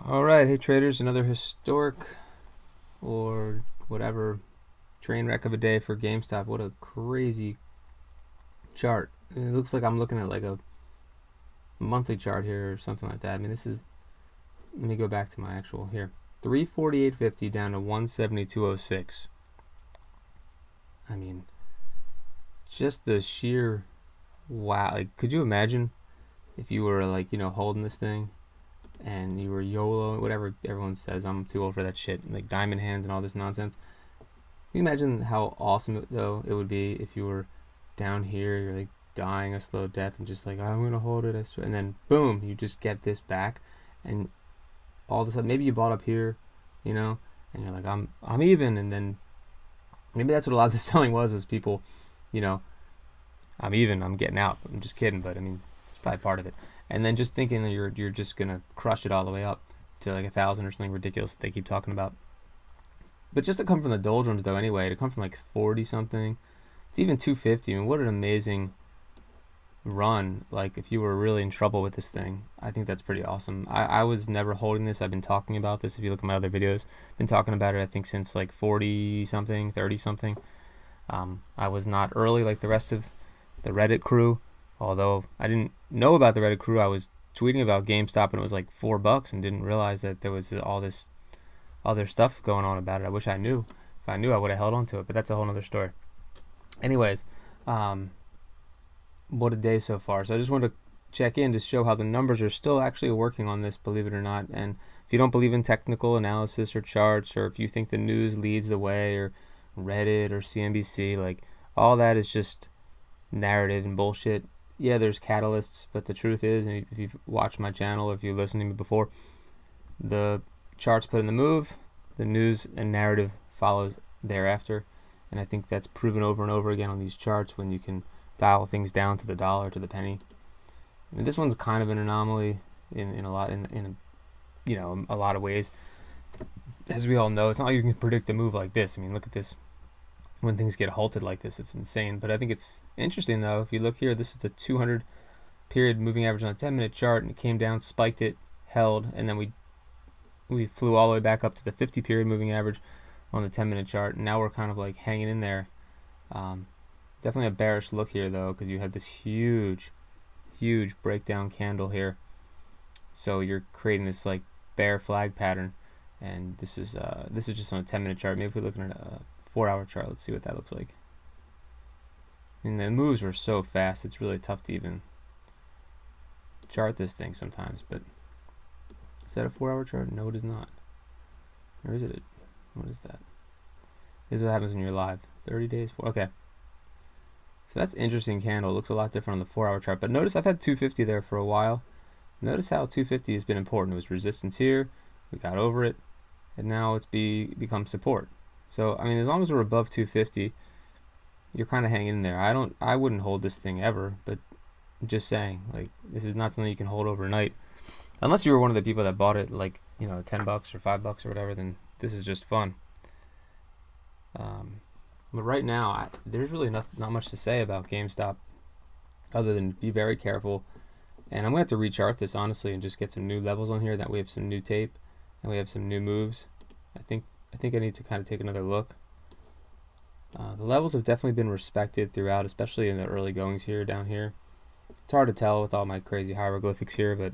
Alright, hey traders, another historic or whatever train wreck of a day for GameStop. What a crazy chart. It looks like I'm looking at like a monthly chart here or something like that. I mean, this is, let me go back to my actual here. 348.50 down to 172.06. I mean, just the sheer wow. Like, could you imagine if you were like, holding this thing and you were YOLO, whatever everyone says. I'm too old for that shit. Like diamond hands and all this nonsense. Can you imagine how awesome though it would be if you were down here, you're like dying a slow death, and just like, I'm gonna hold it, I swear. And then boom, you just get this back, and all of a sudden maybe you bought up here, and you're like, I'm even, and then maybe that's what a lot of the selling was people, you know, I'm even, I'm getting out. I'm just kidding, but I mean, it's probably part of it. And then just thinking that you're just gonna crush it all the way up to like 1,000 or something ridiculous that they keep talking about. But just to come from the doldrums though, anyway, to come from like 40 something, it's even 250. I mean, what an amazing run. Like if you were really in trouble with this thing, I think that's pretty awesome. I was never holding this. I've been talking about this. If you look at my other videos, been talking about it, I think since like 40 something, 30 something. I was not early like the rest of the Reddit crew. Although I didn't know about the Reddit crew, I was tweeting about GameStop and it was like $4 and didn't realize that there was all this other stuff going on about it. I wish I knew. If I knew, I would have held on to it, but that's a whole nother story. Anyways, what a day so far. So I just wanted to check in to show how the numbers are still actually working on this, believe it or not. And if you don't believe in technical analysis or charts, or if you think the news leads the way, or Reddit or CNBC, like all that is just narrative and bullshit. Yeah, there's catalysts, but the truth is, and if you've watched my channel, if you've listened to me before, the charts put in the move, the news and narrative follows thereafter. And I think that's proven over and over again on these charts when you can dial things down to the dollar, to the penny. I mean, this one's kind of an anomaly in a lot a lot of ways. As we all know, it's not like you can predict a move like this. I mean, look at this. When things get halted like this, it's insane. But I think it's interesting though. If you look here, this is the 200 period moving average on a 10-minute chart, and it came down, spiked it, held, and then we flew all the way back up to the 50 period moving average on the 10-minute chart, and now we're kind of like hanging in there. Definitely a bearish look here though, because you have this huge breakdown candle here, so you're creating this like bear flag pattern, and this is just on a 10-minute chart. Maybe if we're looking at a 4-hour chart, let's see what that looks like. And the moves were so fast, it's really tough to even chart this thing sometimes. But is that a 4-hour chart? No, it is not. Or is it? What is that? This is what happens when you're live. 30 days. Okay. So that's interesting candle. It looks a lot different on the 4-hour chart. But notice I've had 250 there for a while. Notice how 250 has been important. It was resistance here. We got over it. And now it's become support. So, I mean, as long as we're above 250, you're kind of hanging in there. I wouldn't hold this thing ever, but I'm just saying, like, this is not something you can hold overnight. Unless you were one of the people that bought it, like, $10 or $5 or whatever, then this is just fun. But right now, there's really not much to say about GameStop other than be very careful. And I'm going to have to rechart this, honestly, and just get some new levels on here. That we have some new tape and we have some new moves. I think I need to kind of take another look. The levels have definitely been respected throughout, especially in the early goings here, down here. It's hard to tell with all my crazy hieroglyphics here, but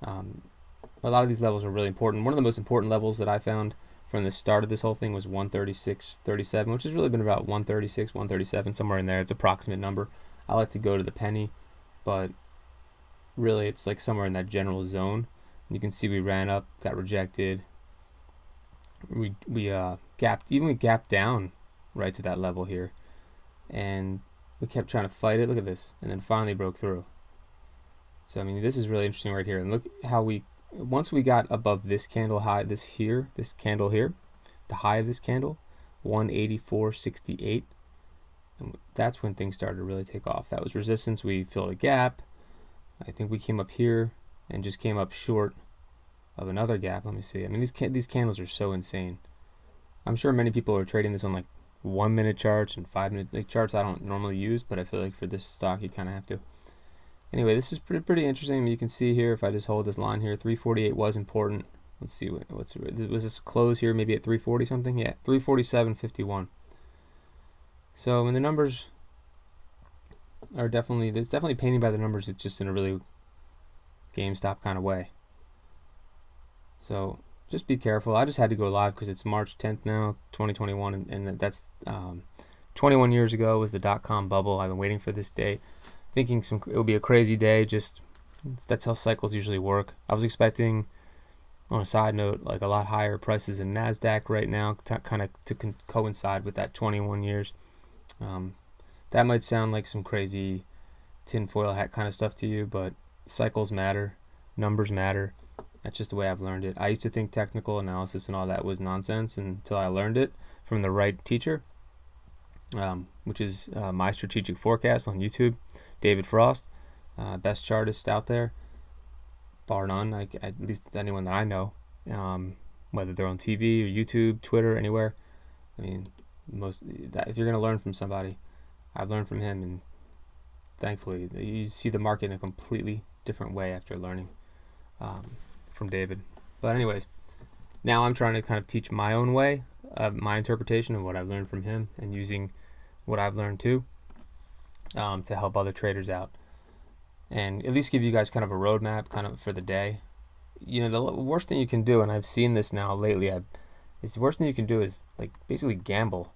a lot of these levels are really important. One of the most important levels that I found from the start of this whole thing was 136.37, which has really been about 136, 137, somewhere in there. It's an approximate number. I like to go to the penny, but really it's like somewhere in that general zone. You can see we ran up, got rejected. We gapped down right to that level here, and we kept trying to fight it. Look at this, and then finally broke through. So I mean, this is really interesting right here. And look how once we got above this candle high, this candle here, the high of this candle, 184.68, and that's when things started to really take off. That was resistance. We filled a gap. I think we came up here and just came up short of another gap. Let me see. I mean, these candles are so insane. I'm sure many people are trading this on like 1-minute charts and 5-minute charts I don't normally use, but I feel like for this stock you kind of have to. Anyway, this is pretty interesting. You can see here, if I just hold this line here, 348 was important. Let's see, was this close here maybe at 340 something? Yeah, 347.51. So when the numbers are it's definitely painting by the numbers. It's just in a really GameStop kind of way. So just be careful. I just had to go live because it's March 10th now, 2021, and that's 21 years ago was the .com bubble. I've been waiting for this day, thinking it will be a crazy day. That's how cycles usually work. I was expecting, on a side note, like a lot higher prices in NASDAQ right now, to coincide with that 21 years. That might sound like some crazy tinfoil hat kind of stuff to you, but cycles matter, numbers matter. That's just the way I've learned it. I used to think technical analysis and all that was nonsense until I learned it from the right teacher, which is My Strategic Forecast on YouTube, David Frost, best chartist out there, bar none, at least anyone that I know, whether they're on TV or YouTube, Twitter, anywhere. I mean, if you're going to learn from somebody, I've learned from him, and thankfully you see the market in a completely different way after learning from David. But anyways, now I'm trying to kind of teach my own way, my interpretation of what I've learned from him, and using what I've learned too, to help other traders out, and at least give you guys kind of a roadmap kind of for the day. You know, the worst thing you can do, and I've seen this now lately, is the worst thing you can do is like basically gamble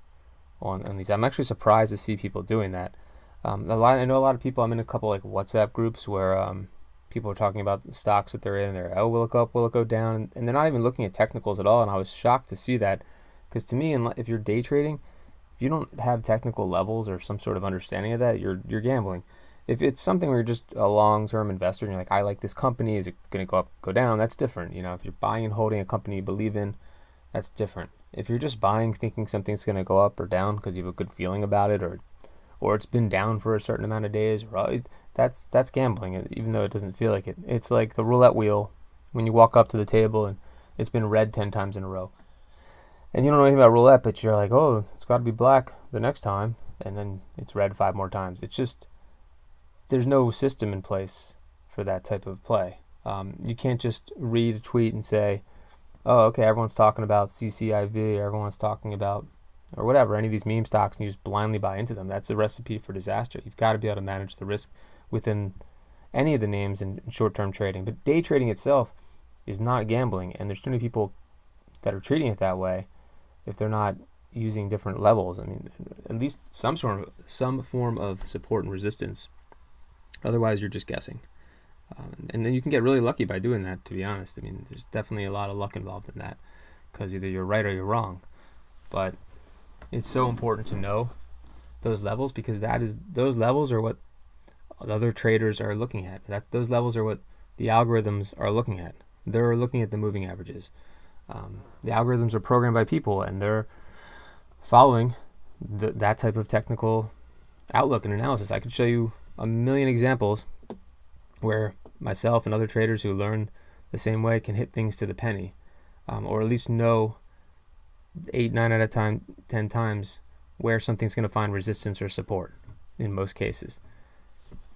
on these. I'm actually surprised to see people doing that. I know a lot of people. I'm in a couple like WhatsApp groups where people are talking about the stocks that they're in. Will it go up? Will it go down? And they're not even looking at technicals at all. And I was shocked to see that, because to me, if you're day trading, if you don't have technical levels or some sort of understanding of that, you're gambling. If it's something where you're just a long-term investor and you're like, I like this company, is it going to go up, go down? That's different. You know, if you're buying and holding a company you believe in, that's different. If you're just buying thinking something's going to go up or down because you have a good feeling about it, or it's been down for a certain amount of days, that's gambling, even though it doesn't feel like it. It's like the roulette wheel when you walk up to the table and it's been red 10 times in a row. And you don't know anything about roulette, but you're like, oh, it's got to be black the next time, and then it's red 5 more times. It's just, there's no system in place for that type of play. You can't just read a tweet and say, oh, okay, everyone's talking about CCIV, or everyone's talking about, or whatever, any of these meme stocks, and you just blindly buy into them. That's a recipe for disaster. You've got to be able to manage the risk within any of the names in short-term trading. But day trading itself is not gambling, and there's too many people that are treating it that way if they're not using different levels. I mean, at least some form of support and resistance. Otherwise, you're just guessing. And then you can get really lucky by doing that, to be honest. I mean, there's definitely a lot of luck involved in that, because either you're right or you're wrong. But it's so important to know those levels, because those levels are what other traders are looking at. Those levels are what the algorithms are looking at. They're looking at the moving averages. The algorithms are programmed by people, and they're following that type of technical outlook and analysis. I could show you a million examples where myself and other traders who learn the same way can hit things to the penny, or at least know 8, 9 out of 10 times where something's going to find resistance or support in most cases.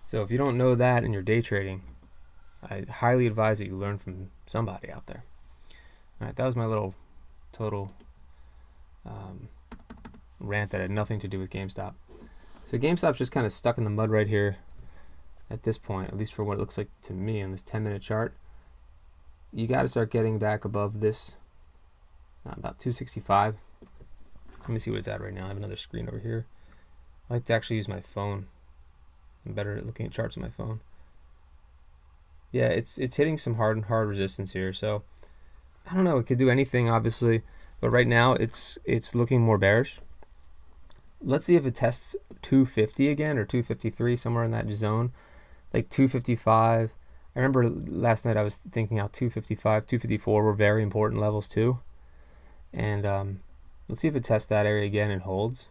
So if you don't know that in your day trading, I highly advise that you learn from somebody out there. All right, that was my little total rant that had nothing to do with GameStop. So GameStop's just kind of stuck in the mud right here at this point, at least for what it looks like to me on this 10-minute chart. You got to start getting back above this, about 265. Let me see what it's at right now. I have another screen over here. I like to actually use my phone. I'm better at looking at charts on my phone. Yeah, it's hitting some hard resistance here. So I don't know. It could do anything, obviously, but right now it's looking more bearish. Let's see if it tests 250 again, or 253, somewhere in that zone, like 255. I remember last night I was thinking how 255, 254 were very important levels too. And let's see if it tests that area again and holds.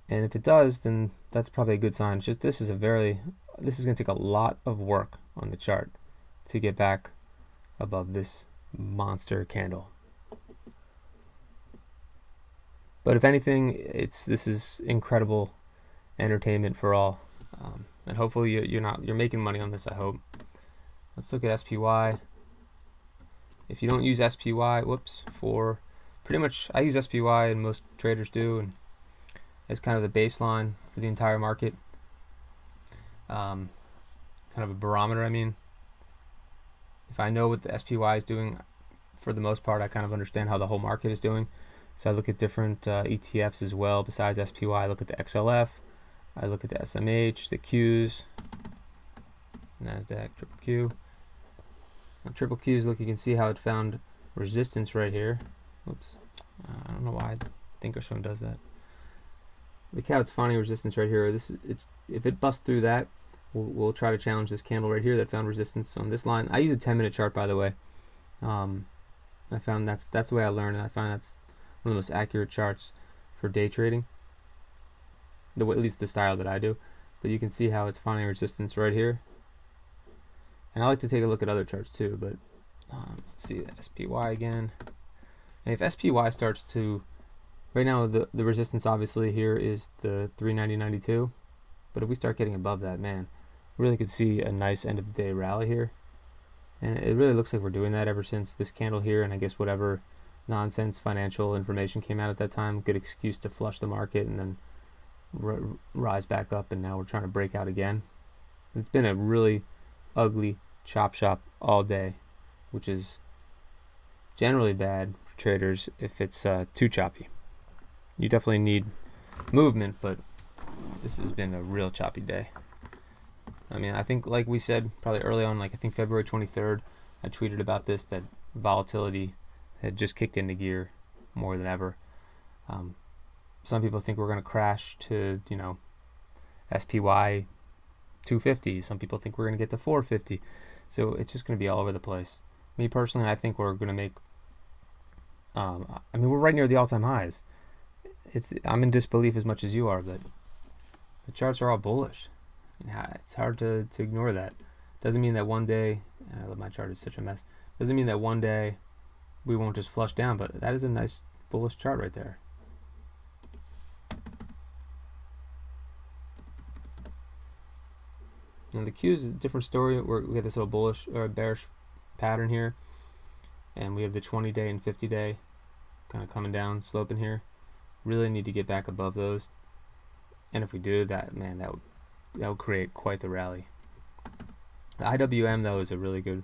And if it does, then that's probably a good sign. It's just this is going to take a lot of work on the chart to get back above this monster candle. But if anything, this is incredible entertainment for all. and hopefully you're making money on this, I hope. Let's look at SPY. If you don't use SPY, for pretty much, I use SPY and most traders do, and it's kind of the baseline for the entire market. Kind of a barometer, I mean. If I know what the SPY is doing, for the most part, I kind of understand how the whole market is doing. So I look at different ETFs as well besides SPY. I look at the XLF, I look at the SMH, the Qs, NASDAQ, triple Q. Now, triple Qs, look, you can see how it found resistance right here. Oops, I don't know why Thinkorswim does that. Look how it's finding resistance right here. If it busts through that, we'll try to challenge this candle right here that found resistance on this line. I use a 10-minute chart, by the way. I found that's the way I learned, and I find that's one of the most accurate charts for day trading. At least the style that I do. But you can see how it's finding resistance right here. And I like to take a look at other charts too. But let's see the SPY again. And if SPY starts to, right now the resistance obviously here is the 390.92. But if we start getting above that, man, really could see a nice end of the day rally here. And it really looks like we're doing that ever since this candle here, and I guess whatever nonsense financial information came out at that time. Good excuse to flush the market and then rise back up, and now we're trying to break out again. It's been a really ugly chop shop all day, which is generally bad for traders if it's too choppy. You definitely need movement, but this has been a real choppy day. I mean, I think, like we said probably early on, like I think February 23rd, I tweeted about this, that volatility had just kicked into gear more than ever. Some people think we're going to crash to, SPY 250. Some people think we're going to get to 450. So it's just going to be all over the place. Me personally, I think we're going to make, we're right near the all-time highs. I'm in disbelief as much as you are, but the charts are all bullish. It's hard to ignore that. Doesn't mean that one day, my chart is such a mess. Doesn't mean that one day we won't just flush down, but that is a nice bullish chart right there. And the Q is a different story. We have this little bullish or bearish pattern here, and we have the 20-day and 50-day kind of coming down, sloping here. Really need to get back above those, and if we do that, man, that would create quite the rally. The IWM though is a really good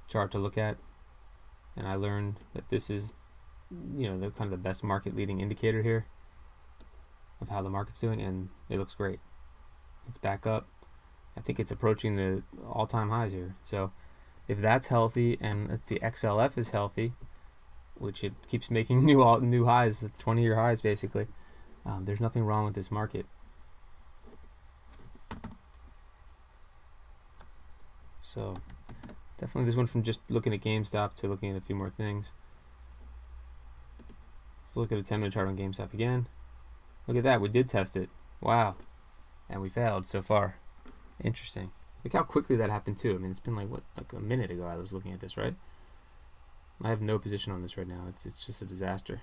chart to look at, and I learned that this is, the kind of the best market leading indicator here of how the market's doing, and it looks great. It's back up. I think it's approaching the all-time highs here. So if that's healthy, and if the XLF is healthy, which it keeps making new highs, 20-year highs basically, there's nothing wrong with this market. So definitely this went from just looking at GameStop to looking at a few more things. Let's look at a 10-minute chart on GameStop again. Look at that, we did test it. Wow. And we failed so far. Interesting. Look how quickly that happened too. I mean, it's been like a minute ago I was looking at this, right? I have no position on this right now. It's just a disaster.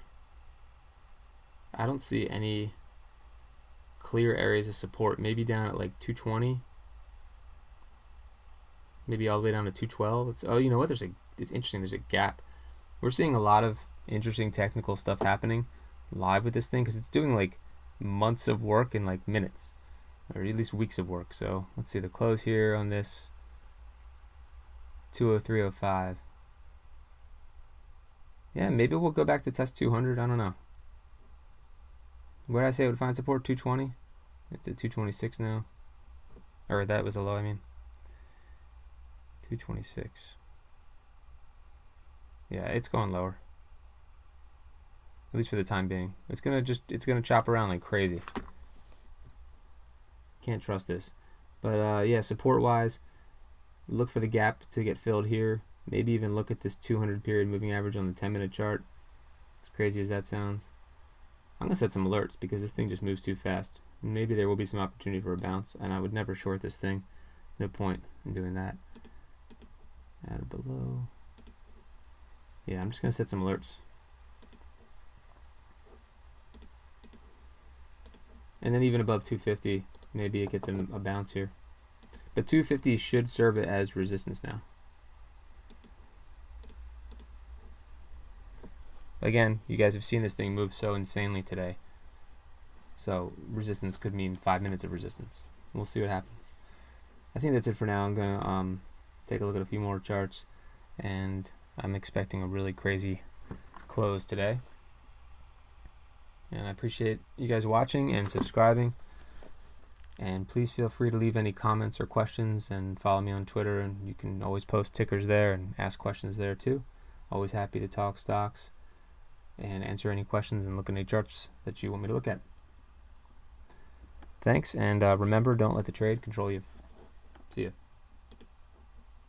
I don't see any clear areas of support. Maybe down at like 220. Maybe all the way down to 212. You know what? It's interesting. There's a gap. We're seeing a lot of interesting technical stuff happening live with this thing, because it's doing like months of work in like minutes, or at least weeks of work. So let's see the close here on this 203.05. Yeah, maybe we'll go back to test 200. I don't know. Where did I say it would find support? 220. It's at 226 now, or that was the low. I mean, 226. Yeah, it's going lower, at least for the time being. It's gonna chop around like crazy. Can't trust this. But yeah, support wise, look for the gap to get filled here. Maybe even look at this 200 period moving average on the 10-minute chart. As crazy as that sounds, I'm gonna set some alerts because this thing just moves too fast. Maybe there will be some opportunity for a bounce, and I would never short this thing. No point in doing that. Add below. Yeah, I'm just gonna set some alerts. And then even above 250, maybe it gets a bounce here. But 250 should serve it as resistance now. Again, you guys have seen this thing move so insanely today. So resistance could mean 5 minutes of resistance. We'll see what happens. I think that's it for now. I'm going to take a look at a few more charts, and I'm expecting a really crazy close today. And I appreciate you guys watching and subscribing. And please feel free to leave any comments or questions and follow me on Twitter, and you can always post tickers there and ask questions there too. Always happy to talk stocks and answer any questions and look at any charts that you want me to look at. Thanks, and remember, don't let the trade control you.